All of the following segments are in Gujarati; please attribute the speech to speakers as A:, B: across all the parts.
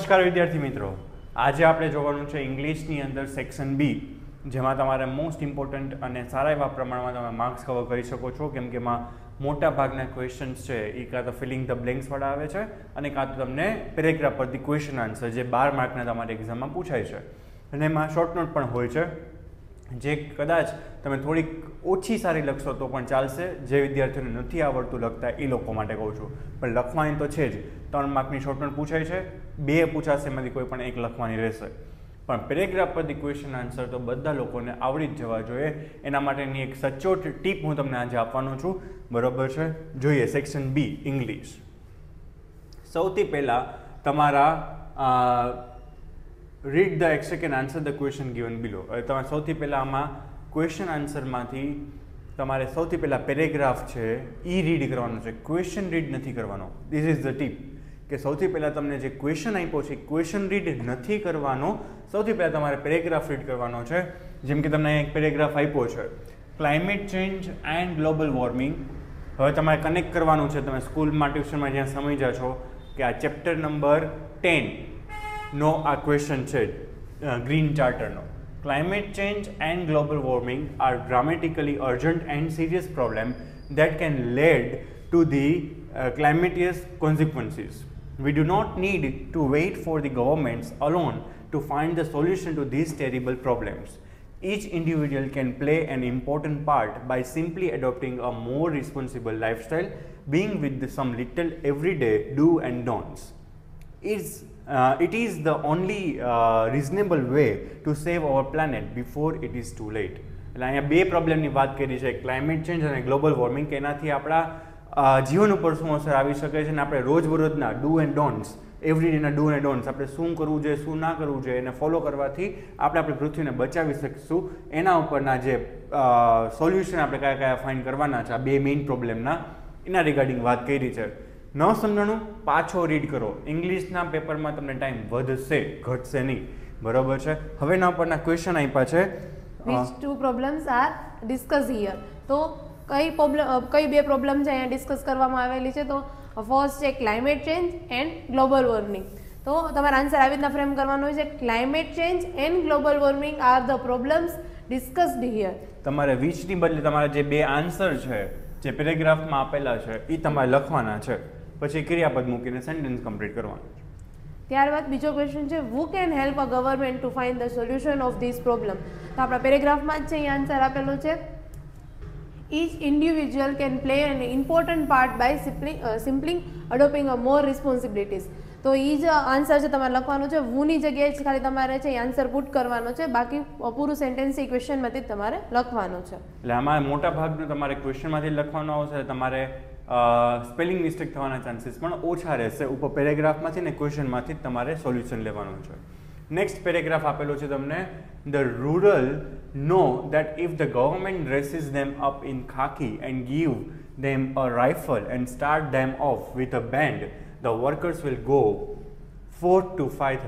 A: નમસ્કાર વિદ્યાર્થી મિત્રો, આજે આપણે જોવાનું છે ઇંગ્લિશની અંદર સેક્શન બી, જેમાં તમારે મોસ્ટ ઇમ્પોર્ટન્ટ અને સારા એવા પ્રમાણમાં તમે માર્ક્સ કવર કરી શકો છો, કેમ કે એમાં મોટા ભાગના ક્વેશ્ચન્સ છે એ કાં તો ફિલિંગ ધ બ્લેન્ક્સવાળા આવે છે અને કાં તો તમને પેરેગ્રાફ પરથી ક્વેશ્ચન આન્સર જે 12 માર્કના તમારી એક્ઝામમાં પૂછાય છે અને એમાં શોર્ટ નોટ પણ હોય છે, જે કદાચ તમે થોડીક ઓછી સારી લખશો તો પણ ચાલશે. જે વિદ્યાર્થીઓને નથી આવડતું લખતા એ લોકો માટે કહું છું, પણ લખવાની તો છે જ. 3 માર્કની શોર્ટ નોટ પૂછાય છે, 2 પૂછાશે, એમાંથી કોઈ પણ એક લખવાની રહેશે, પણ પેરેગ્રાફ પરથી ક્વેશ્ચન આન્સર તો બધા લોકોને આવડી જ જવા જોઈએ. એના માટેની એક સચોટ ટીપ હું તમને આજે આપવાનો છું, બરોબર છે? જોઈએ સેક્શન બી ઇંગ્લિશ. સૌથી પહેલાં તમારા read the extract and answer the question given below. હવે તમારે સૌથી પહેલાં આમાં ક્વેશ્ચન આન્સરમાંથી તમારે સૌથી પહેલાં પેરેગ્રાફ છે એ રીડ કરવાનો છે, ક્વેશ્ચન રીડ નથી કરવાનો. ધીસ ઇઝ ધ ટીપ, કે સૌથી પહેલાં તમને જે ક્વેશ્ચન આપ્યો છે ક્વેશ્ચન રીડ નથી કરવાનો, સૌથી પહેલાં તમારે પેરેગ્રાફ રીડ કરવાનો છે. જેમ કે તમને એક પેરેગ્રાફ આપ્યો છે, climate change and global warming. હવે તમારે કનેક્ટ કરવાનું છે, તમે સ્કૂલમાં ટ્યુશનમાં જ્યાં સમજ્યા છો કે આ ચેપ્ટર નંબર 10 નો આ ક્વેશ્ચન છે green ચાર્ટરનો. Climate change and global warming are dramatically urgent and serious problems that can lead to the calamitous consequences. We do not need to wait for the governments alone to find the solution to these terrible problems. Each individual can play an important part by simply adopting a more responsible lifestyle, being with some little everyday do and don'ts. It is the only reasonable way to save our planet before it is too late. એટલે અહીંયા બે પ્રોબ્લેમની વાત કરી છે, ક્લાઇમેટ ચેન્જ અને ગ્લોબલ વોર્મિંગ, કે એનાથી આપણા જીવન ઉપર શું અસર આવી શકે છે અને આપણે રોજબરોજના ડુ એન્ડ ડોન્ટ્સ, એવરીડેના ડુ એન્ડ ડોન્ટ્સ, આપણે શું કરવું જોઈએ શું ના કરવું જોઈએ એને ફોલો કરવાથી આપણે આપણી પૃથ્વીને બચાવી શકીશું. એના ઉપરના જે સોલ્યુશન આપણે કયા કયા ફાઇન્ડ કરવાના છે આ બે મેઇન પ્રોબ્લેમના, એના રિગાર્ડિંગ વાત કરી છે. ન સમજણું પાછો રીડ કરો, ઇંગ્લિશના પેપરમાં તમને ટાઈમ વધશે ઘટશે નહીં, બરોબર છે? હવે એના ઉપરના ક્વેશ્ચન આપ્યા છે,
B: which two problems are discussed here. તો કઈ બે પ્રોબ્લેમ છે અહીંયા ડિસ્કસ કરવામાં આવેલી છે. તો ફર્સ્ટ છે climate change and global warming. તો તમારે આન્સર આવી રીતના ફ્રેમ કરવાનો હોય છે, climate change and global warming are the problems discussed here.
A: તમારે વિચની બદલે તમારા જે બે આન્સર છે જે પેરેગ્રાફમાં આપેલા છે એ તમારે લખવાના છે, પછી ક્રિયાપદ મૂકીને સેન્ટેન્સ કમ્પ્લીટ કરવાનું.
B: ત્યારબાદ બીજો ક્વેશ્ચન છે, who can help a government to find the solution of this problem. તો આપણા પેરેગ્રાફમાં જ છે એ આન્સર આપેલો છે, each individual can play an important part by simply adopting a more responsibilities. તો એ જ આન્સર છે તમારે લખવાનું છે, હુની જગ્યાએ જ ખાલી તમારે છે એ આન્સર પુટ કરવાનો છે, બાકી પૂરું સેન્ટેન્સ એ ક્વેશ્ચનમાંથી જ તમારે લખવાનું છે.
A: એટલે આમાં મોટા ભાગનું તમારે ક્વેશ્ચનમાંથી લખવાનું આવશે, તમારે સ્પેલિંગ મિસ્ટેક થવાના ચાન્સીસ પણ ઓછા રહેશે. ઉપર પેરેગ્રાફમાંથી ને ક્વેશ્ચનમાંથી જ તમારે સોલ્યુશન લેવાનું છે. નેક્સ્ટ પેરેગ્રાફ આપેલો છે તમને, the rulers know that if the government dresses them up in khaki and give them a rifle and start them off with a band, the workers will go forth to fight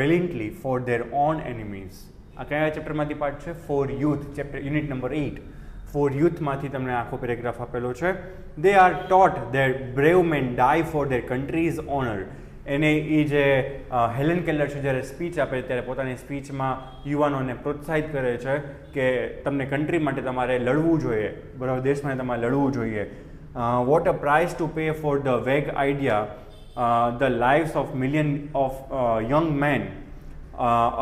A: valiantly for their own enemies. આ કયા ચેપ્ટરમાંથી પાર્ટ છે? For youth, chapter unit number 8. For યુથમાંથી તમને આખો પેરેગ્રાફ આપેલો છે. They are taught that brave men die for their country's honour. એને એ જે હેલન કેલર છે જ્યારે સ્પીચ આપે ત્યારે પોતાની સ્પીચમાં યુવાનોને પ્રોત્સાહિત કરે છે કે તમને કન્ટ્રી માટે તમારે લડવું જોઈએ, બરાબર, દેશ માટે તમારે લડવું જોઈએ. What a price to pay for the વેગ idea, the lives of millions of young men,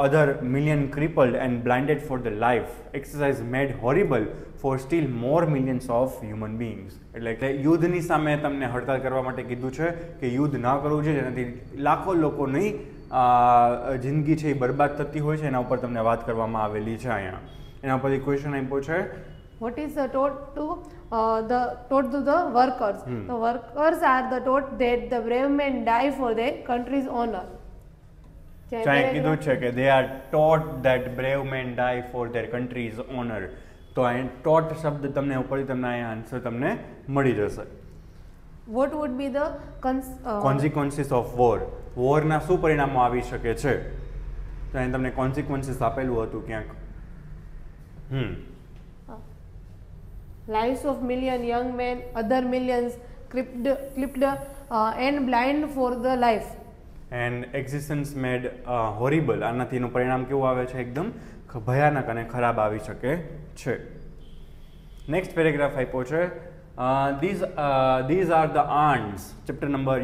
A: other million crippled and blinded for the life, exercise made horrible for still more millions of human beings. એટલે કે યુદ્ધની સામે તમને હડતાલ કરવા માટે કીધું છે કે યુદ્ધ ના કરવું જોઈએ, જેનાથી લાખો લોકોની જિંદગી છે એ બરબાદ થતી હોય છે. એના ઉપર તમને વાત કરવામાં આવેલી છે અહીંયા. એના પરથી ક્વેશ્ચન આપ્યો છે,
B: what is the taught to the workers. The workers are the taught that the brave men die for their country's honor.
A: ચાહે કીધું છે કે they are taught that brave men die for their country's honor. તો અહીં taught શબ્દ તમને ઉપરથી તમને અહીંયા આન્સર તમને મળી જશે.
B: What would be the
A: consequences of war? વોરના શું પરિણામો આવી શકે છે? તો અહીં તમને કોન્સિક્વન્સીસ આપેલું હતું ક્યાંક.
B: lives of million young men, other millions clipped and blind for the life.
A: And existence made horrible. આનાથી એનું પરિણામ કેવું આવે છે? એકદમ ભયાનક અને ખરાબ આવી શકે છે. નેક્સ્ટ પેરેગ્રાફ આપ્યો છે. These are the ants.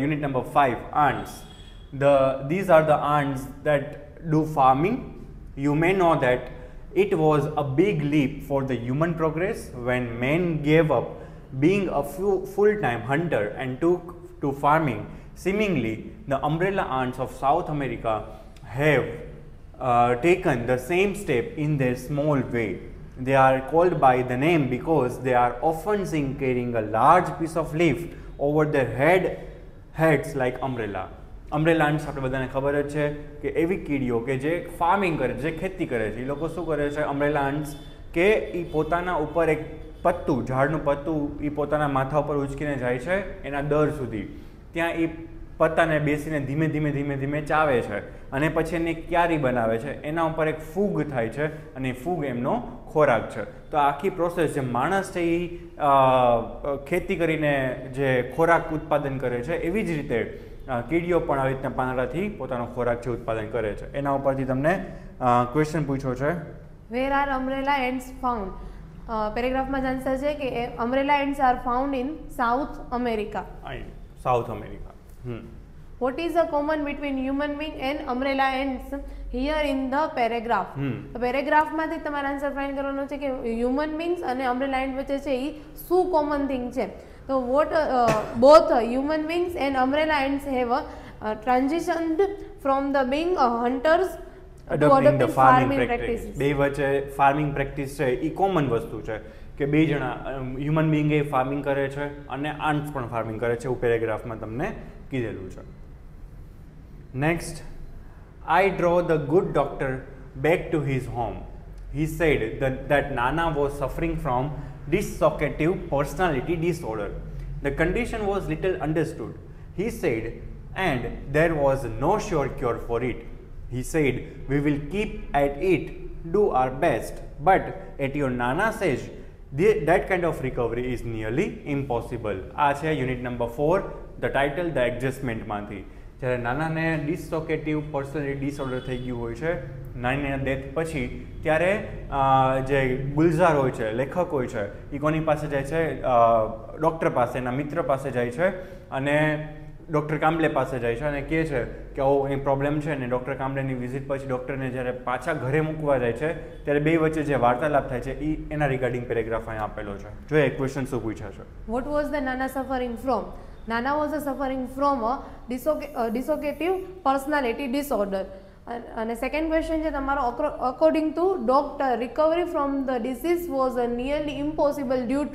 A: Unit number 5, ants. These are the ants that do farming. You may know that it was a big leap for the human progress when man gave up being a full-time hunter and took to farming. Seemingly, the umbrella ants of South America have taken the same step in their small way. They are called by the name because they are often seen carrying a large piece of leaf over their heads like umbrella. Umbrella aunts આપણે બધાને ખબર જ છે કે એવી કીડીઓ કે જે ફાર્મિંગ કરે છે, જે ખેતી કરે છે, એ લોકો શું કરે છે અમ્બ્રેલા આન્ટ્સ કે એ પોતાના ઉપર એક પત્તું, ઝાડનું પત્તું એ પોતાના માથા ઉપર ઉચકીને જાય છે એના દર સુધી. ત્યાં એ પત્તાને બેસીને ધીમે ધીમે ધીમે ધીમે ચાવે છે અને પછી એની ક્યારી બનાવે છે. એના ઉપર એક ફૂગ થાય છે અને એ ફૂગ એમનો ખોરાક છે. તો આખી પ્રોસેસ જે માણસ છે એ ખેતી કરીને જે ખોરાક ઉત્પાદન કરે છે એવી જ રીતે કીડીઓ પણ આવી રીતના પાંદડાથી પોતાનો ખોરાક છે ઉત્પાદન કરે છે. એના ઉપરથી તમને ક્વેશ્ચન પૂછ્યો છે.
B: Where are umbrella ants found? પેરેગ્રાફમાં જ આન્સર છે કે umbrella ants are found in South America.
A: South America.
B: What is the common between human being and umbrella ants here in the paragraph? તો પેરેગ્રાફમાંથી તમારે આન્સર ફાઇન્ડ કરવાનો છે કે હ્યુમન બીંગ્સ અને અમ્બ્રેલા એન્ટ વચ્ચે છે એ શું કોમન થિંગ છે. તો both human beings and umbrella ants have transitioned from the being hunters to adopting farming practices.
A: બે વચ્ચે ફાર્મિંગ પ્રેક્ટિસ છે એ કોમન વસ્તુ છે કે બે જણા હ્યુમન બીંગ એ ફાર્મિંગ કરે છે અને આન્ટ્સ પણ ફાર્મિંગ કરે છે એવું પેરેગ્રાફમાં તમને કીધેલું છે. Next, I drove the good doctor back to his home. He said that Nana was suffering from dissociative personality disorder. The condition was little understood. He said, and there was no sure cure for it. He said, we will keep at it, do our best, but at your Nana's age, that kind of recovery is nearly impossible. આ છે unit number 4, the title the એડજસ્ટમેન્ટમાંથી. જ્યારે નાનાને ડિસોકેટિવ પર્સનાલિટી ડિસઓર્ડર થઈ ગયું હોય છે નાનીના ડેથ પછી, ત્યારે જે ગુલઝાર હોય છે, લેખક હોય છે, એ કોની પાસે જાય છે? ડૉક્ટર પાસે, એના મિત્ર પાસે જાય છે અને ડૉક્ટર કામ્બલે પાસે જાય છે અને કહે છે કે આવો કંઈ પ્રોબ્લેમ છે. અને ડૉક્ટર કામ્બલેની વિઝિટ પછી ડૉક્ટરને જ્યારે પાછા ઘરે મૂકવા જાય છે ત્યારે બે વચ્ચે જે વાર્તાલાપ થાય છે એ એના રિગાર્ડિંગ પેરેગ્રાફ અહીં આપેલો છે. જોઈએ ક્વેશ્ચન શું પૂછ્યા છે.
B: What was the Nana suffering from? Nana was suffering from a dissociative personality disorder. અને સેકન્ડ ક્વેશ્ચન છે તમારો, according to doctor recovery from the disease was nearly impossible due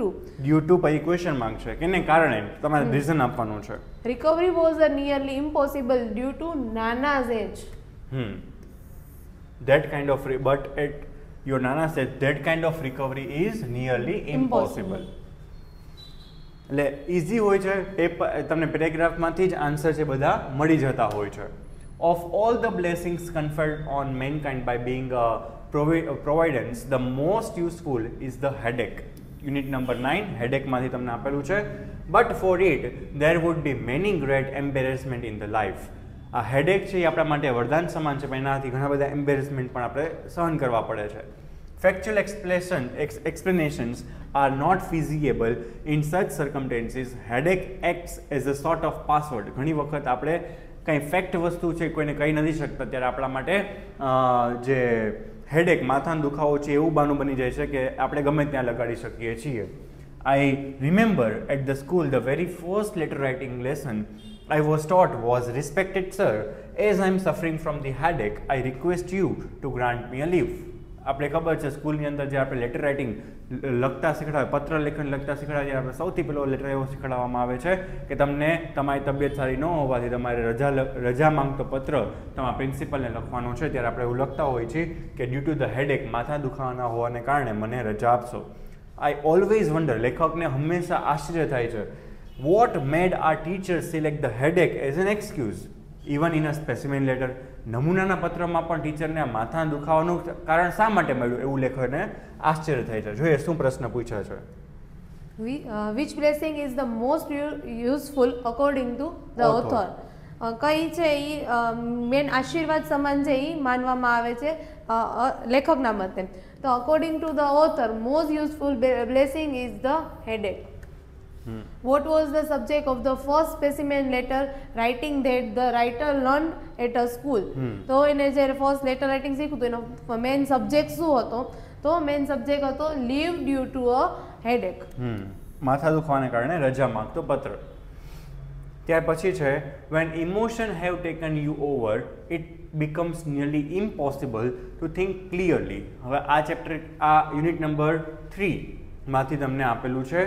B: to
A: પછી ક્વેશ્ચન માંગ છે કે એને કારણે તમારે રીઝન આપવાનું છે.
B: Recovery was nearly impossible due to Nana's age.
A: That kind of but at your Nana said that kind of recovery is nearly impossible. એટલે ઇઝી હોય છે, તમને પેરેગ્રાફમાંથી જ આન્સર છે બધા મળી જતા હોય છે. Of all the blessings conferred on mankind by being a providence, the most useful is the headache. Unit number 9, headacheમાંથી તમને આપેલું છે. But for it, there would be many great embarrassment in the life. આ હેડેક છે એ આપણા માટે વરદાન સમાન છે, પણ એનાથી ઘણા બધા એમ્બેરેસમેન્ટ પણ આપણે સહન કરવા પડે છે. Factual explanations are not feasible in such circumstances. Headache acts as a sort of password. ઘણી વખત આપણે કંઈ ફેક્ટ વસ્તુ છે કોઈને કહી નથી શકતા ત્યારે આપણા માટે જે હેડેક, માથાનો દુખાવો છે એવું બાનું બની જાય છે કે આપણે ગમે ત્યાં લગાડી શકીએ છીએ. I remember at the school the very first letter writing lesson I was taught was, respected sir, as I am suffering from the headache, I request you to grant me a leave. આપણે ખબર છે સ્કૂલની અંદર જે આપણે લેટર રાઇટિંગ લખતા શીખડાવે, પત્ર લેખન લખતા શીખડાવે, આપણે સૌથી પહેલો લેટર એવો શીખડાવવામાં આવે છે કે તમને તમારી તબિયત સારી ન હોવાથી તમારે રજા માંગતો પત્ર તમારા પ્રિન્સિપલને લખવાનો છે. ત્યારે આપણે એવું લખતા હોઈએ છીએ કે ડ્યુ ટુ ધ હેડેક, માથા દુખાવાના હોવાને કારણે મને રજા આપશો. આઈ ઓલવેઝ વન્ડર, લેખકને હંમેશા આશ્ચર્ય થાય છે, what made our teacher select the headache as an excuse even in a specimen letter. નમૂનાના પત્રમાં પણ ટીચરને માથાના દુખાવાનું કારણ શા માટે મળ્યું એવું લેખકને આશ્ચર્ય થાય છે. જોઈએ શું પ્રશ્ન પૂછ્યા છે.
B: Which blessing is the most useful according to the author? કઈ છે એ મેન આશીર્વાદ સમાન છે એ માનવામાં આવે છે લેખકના મતે. તો according to the author most useful blessing is the headache. What was the subject of the first specimen letter writing that the writer learned at a school? તો એને જ્યારે ફર્સ્ટ લેટર રાઇટિંગ શીખ્યું તો એનો મેઇન સબ્જેક્ટ શું હતો? તો મેઇન સબ્જેક્ટ હતો leave due to a headache.
A: માથા દુખવાને કારણે રજા માંગતો પત્ર. ત્યાર પછી છે when emotion have taken you over it becomes nearly impossible to think clearly. હવે આ ચેપ્ટર આ યુનિટ નંબર 3 માંથી તમને આપેલું છે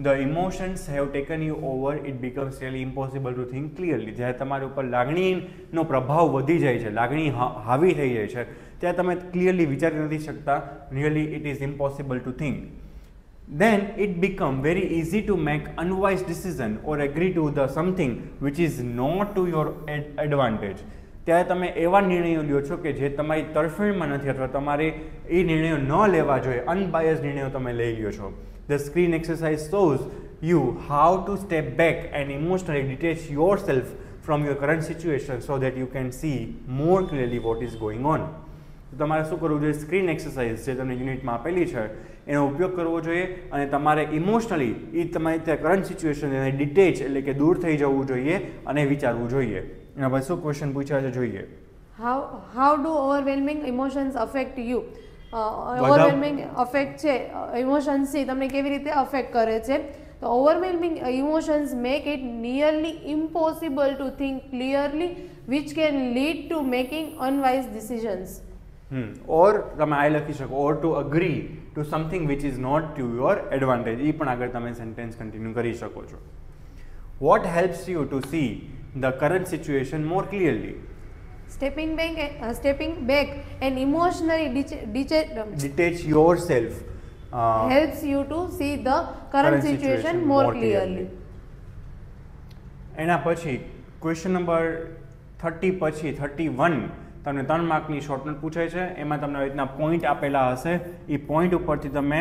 A: the emotions have taken you over it becomes really impossible to think clearly. જ્યારે તમારી ઉપર લાગણીનો પ્રભાવ વધી જાય છે, લાગણી હાવી થઈ જાય છે, ત્યારે તમે ક્લિયરલી વિચારી નથી શકતા. really it is impossible to think. then it become very easy to make unwise decision or agree to the something which is not to your advantage. ત્યારે તમે એવા નિર્ણયો લ્યો છો કે જે તમારી તરફેણમાં નથી અથવા તમારે એ નિર્ણયો ન લેવા જોઈએ, અનબાયસ નિર્ણયો તમે લઈ લ્યો છો. The screen exercise shows you how to step back and emotionally detach yourself from your current situation so that you can see more clearly what is going on. તો તમારે શું કરવું જોઈએ? સ્ક્રીન એક્સરસાઇઝ જે તમને યુનિટમાં આપેલી છે એનો ઉપયોગ કરવો જોઈએ અને તમારે ઇમોશનલી એ તમારી ત્યાં કરંટ સિચ્યુએશન એને ડિટેચ એટલે કે દૂર થઈ જવું જોઈએ અને વિચારવું જોઈએ. એના પછી શું ક્વેશ્ચન પૂછ્યા છે જોઈએ.
B: How do overwhelming emotions affect you? Overwhelming affect છે ઇમોશન્સ છે તમને કેવી રીતે અફેક્ટ કરે છે? તો overwhelming emotions make it nearly impossible to think clearly which can lead to making unwise decisions.
A: Or તમે આ લખી શકો or to agree to something which is not to your advantage. એ પણ આગળ તમે સેન્ટેન્સ કન્ટિન્યુ કરી શકો છો. What helps you to see the current situation more clearly?
B: Stepping back and emotionally
A: detach yourself
B: helps you to see the current situation more clearly.
A: એના પછી ક્વેશ્ચન નંબર 30 પછી 31 તમને 3 માર્કની શોર્ટ નોટ પૂછાય છે. એમાં તમને આવી રીતના પોઈન્ટ આપેલા હશે. એ પોઈન્ટ ઉપરથી તમે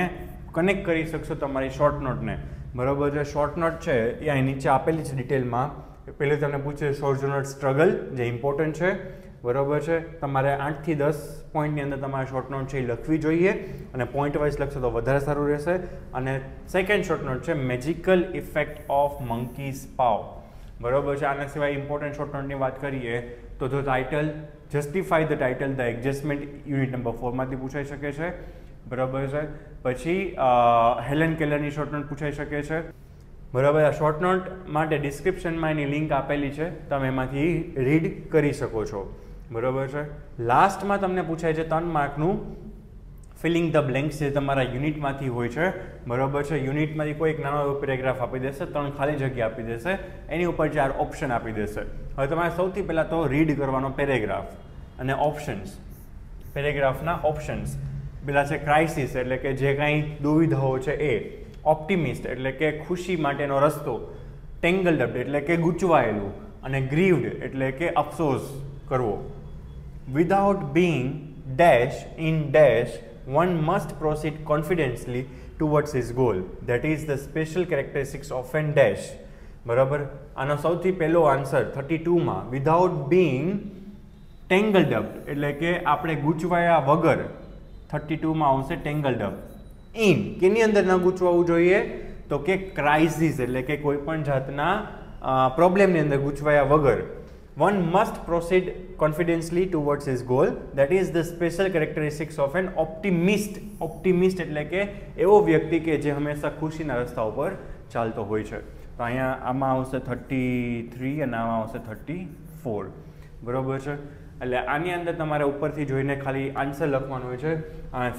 A: કનેક્ટ કરી શકશો તમારી શોર્ટ નોટને. બરાબર છે? શોર્ટ નોટ છે એ અહીં નીચે આપેલી છે ડિટેલમાં. પહેલે તમને પૂછે સોજોનર સ્ટ્રગલ જે ઇમ્પોર્ટન્ટ છે. બરાબર છે? તમારે 8 થી 10 પોઈન્ટની અંદર તમારે શોર્ટ નોટ છે એ લખવી જોઈએ અને પોઈન્ટ વાઇઝ લખશો તો વધારે સારું રહેશે. અને સેકન્ડ શોર્ટ નોટ છે મેજિકલ ઇફેક્ટ ઓફ મંકીઝ પાવ. બરાબર છે? આના સિવાય ઇમ્પોર્ટન્ટ શોર્ટ નોટની વાત કરીએ તો the title justify the title the adjustment unit number 4 માંથી પૂછાઈ શકે છે. બરાબર છે? પછી હેલન કેલરની શોર્ટ નોટ પૂછાઈ શકે છે. બરાબર? આ શોર્ટ નોટ માટે ડિસ્ક્રિપ્શનમાં એની લિંક આપેલી છે, તમે એમાંથી રીડ કરી શકો છો. બરાબર છે? લાસ્ટમાં તમને પૂછાય છે 3 માર્કનું ફિલિંગ ધ બ્લેન્ક્સ જે તમારા યુનિટમાંથી હોય છે. બરાબર છે? યુનિટમાંથી કોઈ એક નાનો એવો પેરેગ્રાફ આપી દેશે, 3 ખાલી જગ્યા આપી દેશે, એની ઉપર 4 ઓપ્શન આપી દેશે. હવે તમારે સૌથી પહેલાં તો રીડ કરવાનો પેરેગ્રાફ અને ઓપ્શન્સ. પેરેગ્રાફના ઓપ્શન્સ પેલા છે ક્રાઇસિસ એટલે કે જે કાંઈ દુવિધાઓ છે એ, ઓપ્ટિમિસ્ટ એટલે કે ખુશી માટેનો રસ્તો, ટેંગલ્ડ અપ એટલે કે ગૂંચવાયેલું, અને ગ્રીવડ એટલે કે અફસોસ કરવો. Without being dash in dash one must proceed confidently towards his goal. That is the special characteristics of an dash. બરાબર? આનો સૌથી પહેલો આન્સર 32 માં વિધાઉટ બીંગ ટેંગલ્ડ અપ એટલે કે આપણે ગૂંચવાયા વગર 32 માં આવશે ટેંગલ્ડ અપ. ઇન કેની અંદર ન ગૂંચવાવું જોઈએ? તો કે ક્રાઇસિસ એટલે કે કોઈ પણ જાતના પ્રોબ્લેમની અંદર ગૂંચવાયા વગર. One must proceed confidently towards his goal. That is the special characteristics of an optimist. Optimist એટલે કે એવો વ્યક્તિ કે જે હંમેશા ખુશીના રસ્તા ઉપર ચાલતો હોય છે. તો અહીંયા આમાં આવશે 33 અને આમાં આવશે 34. બરાબર છે? એટલે આની અંદર તમારે ઉપરથી જોઈને ખાલી આન્સર લખવાનો હોય છે.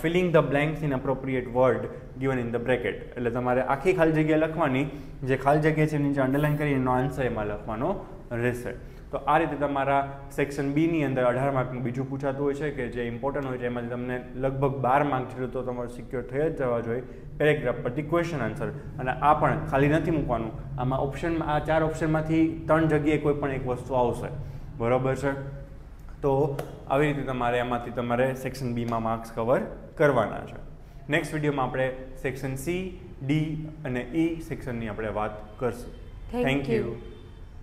A: Filling the blanks in appropriate word given in the bracket. એટલે તમારે આખી ખાલી જગ્યા લખવાની, જે ખાલી જગ્યા છે નીચે અંડરલાઇન કરીને એનો આન્સર એમાં લખવાનો રહેશે. તો આ રીતે તમારા સેક્શન બીની અંદર 18 માર્કનું બીજું પૂછાતું હોય છે કે જે ઇમ્પોર્ટન્ટ હોય છે, એમાંથી તમને લગભગ 12 માર્ક જેટલું તો તમારે સિક્યોર થઈ જ જવા જોઈએ પેરેગ્રાફ પરથી ક્વેશ્ચન આન્સર. અને આ પણ ખાલી નથી મૂકવાનું, આમાં ઓપ્શનમાં આ 4 ઓપ્શનમાંથી 3 જગ્યાએ કોઈ પણ એક વસ્તુ આવશે. બરાબર છે? તો આવી રીતે તમારે એમાંથી તમારે સેક્શન બીમાં માર્ક્સ કવર કરવાના છે. નેક્સ્ટ વિડીયોમાં આપણે સેક્શન સી, ડી અને ઈ સેક્શનની આપણે વાત કરશું. Thank you.